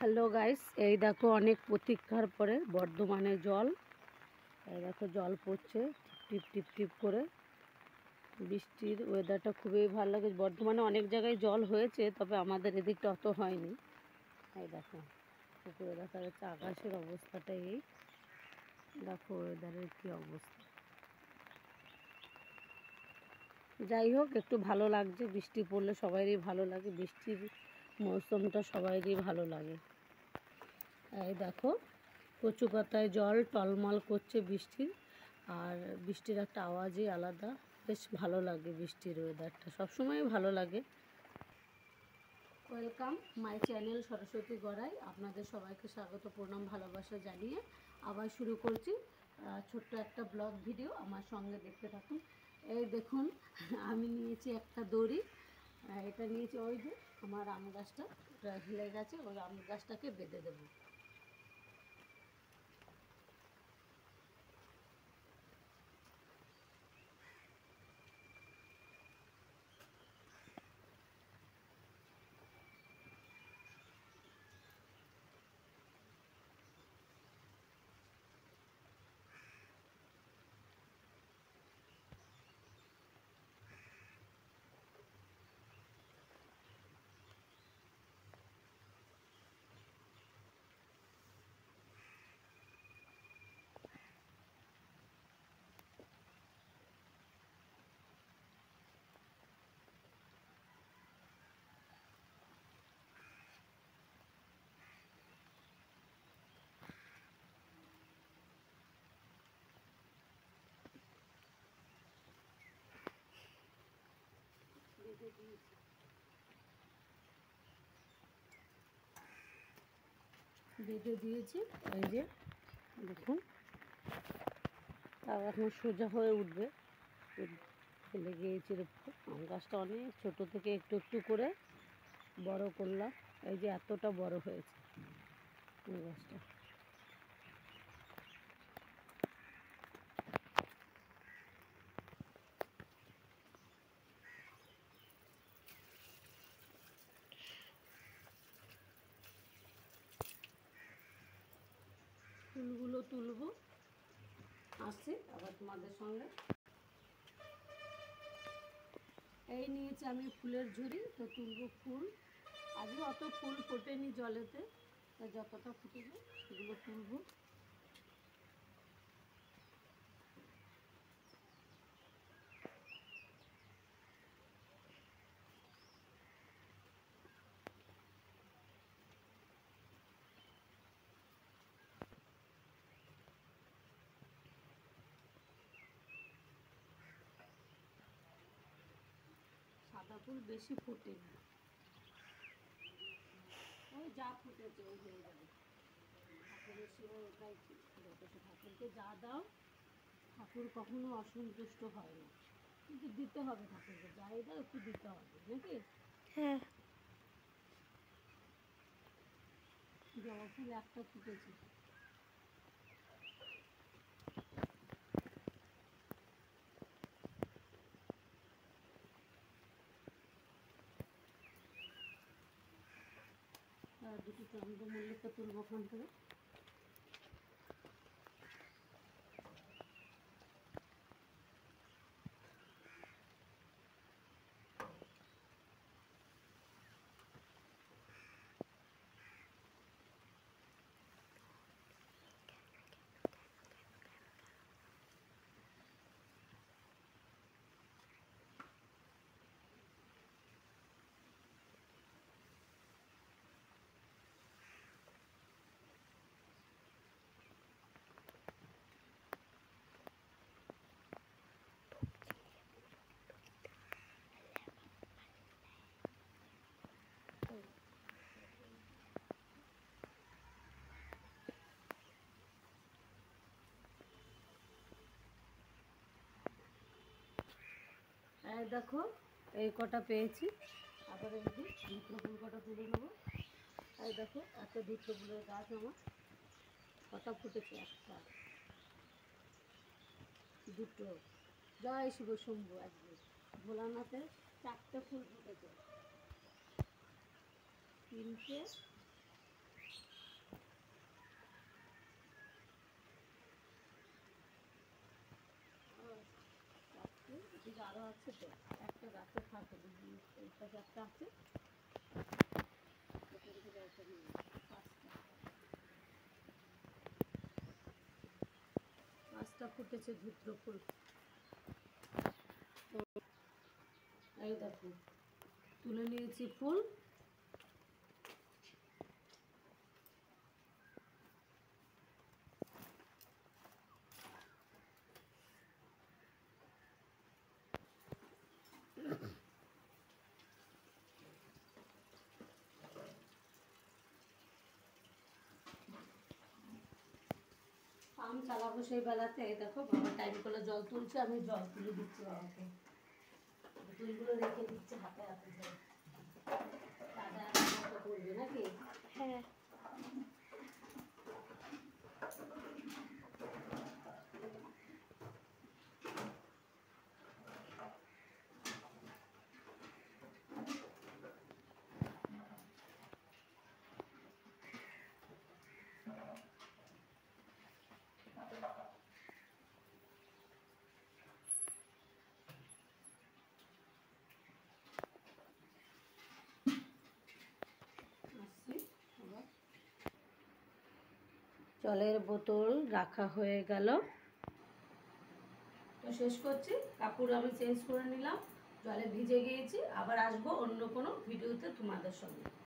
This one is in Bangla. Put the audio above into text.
হ্যালো গাইস, এই দেখো অনেক প্রতীক্ষার পরে বর্ধমানে জল। এই দেখো জল পড়ছে টিপ টিপ টিপ করে। বৃষ্টির ওয়েদারটা খুবই ভালো লাগে। বর্ধমানে অনেক জায়গায় জল হয়েছে, তবে আমাদের এদিকটা অত হয়নি। এই দেখো পুকুরে দেখা যাচ্ছে। আকাশের অবস্থাটা এই দেখো, ওয়েদারের কী অবস্থা। যাই হোক, একটু ভালো লাগছে। বৃষ্টি পড়লে সবাইরই ভালো লাগে। বৃষ্টির মৌসুমটা সবাইরই ভালো লাগে। এই দেখো কচু পাতায় জল টলমল করছে বৃষ্টির। আর বৃষ্টির একটা আওয়াজই আলাদা। বেশ ভালো লাগে বৃষ্টির ওয়েদারটা, সবসময় ভালো লাগে। Welcome my channel Saraswati Gorai. আপনাদের সবাইকে স্বাগত, প্রণাম, ভালোবাসা জানিয়ে আবার শুরু করছি ছোট্ট একটা ব্লগ ভিডিও। আমার সঙ্গে দেখতে থাকুন। এই দেখুন, আমি নিয়েছি একটা দড়ি। এটা নিয়েছি, ওই যে আমার আম গাছটা ওটা হিলে গেছে, ওই আম গাছটাকে বেঁধে দেবো। বেঁধে দিয়েছি। এই যে দেখুন, তাও এখন সোজা হয়ে উঠবে। ফেলে গিয়েছিল। আম গাছটা অনেক ছোট থেকে একটু একটু করে বড় করলাম। এই যে এতটা বড় হয়েছে আম গাছটা। ফুলগুলো তুলবো, আসছি আবার তোমাদের সঙ্গে। এই নিয়েছি আমি ফুলের ঝুড়ি, তো তুলবো ফুল। আজকে অত ফুল ফোটেনি জলেতে, তাই যতটা ফুটেছে সেগুলো তুলবো। সাদা ফুল বেশি ফোটেনি, ওই যা ফুটেছে ওই হয়ে যাবে। ঠাকুরের সেবা ওটাই যথেষ্ট। ঠাকুরকে যা দাও, ঠাকুর কখনো অসন্তুষ্ট হয় না, কিন্তু দিতে হবে। ঠাকুরকে যাই দাও একটু দিতে হবে, নাকি? হ্যাঁ, জবা ফুল একটা ফুটেছে। আর দুটো চন্দ্রমল্লিকা তুলবো ওখান থেকে। এই দেখো, এই কটা পেয়েছি। আবার এই যে দ্বিতীয় ফুল কটা তুলে নেবো। এই দেখো, এত দ্বিতীয় ফুলের গাছ আমার কটা ফুটেছে। একটা, দুটো। জয় শিব শম্ভু। আজকে ভোলানাথের 4টে ফুল ফুটেছে। 3টে, আছে তো, একটা গাছে থাকে, এই পাশে একটা আছে, পাঁচটা ফুটেছে ধুত্র ফুল। এই দেখো তুলে নিয়েছি ফুল। পাম্প চালাবো সেই বেলাতে, এই দেখো বাবা টাইম করে জল তুলছে, আমি জল তুলে দিচ্ছি বাবাকে, বোতলগুলো রেখে দিচ্ছে হাতে হাতে জল। দাদা মতো করবে নাকি? হ্যাঁ। জলের বোতল রাখা হয়ে গেল, তো শেষ করছি। কাপড় আমি চেঞ্জ করে নিলাম, জলে ভিজে গিয়েছি। আবার আসবো অন্য কোনো ভিডিওতে তোমাদের সঙ্গে।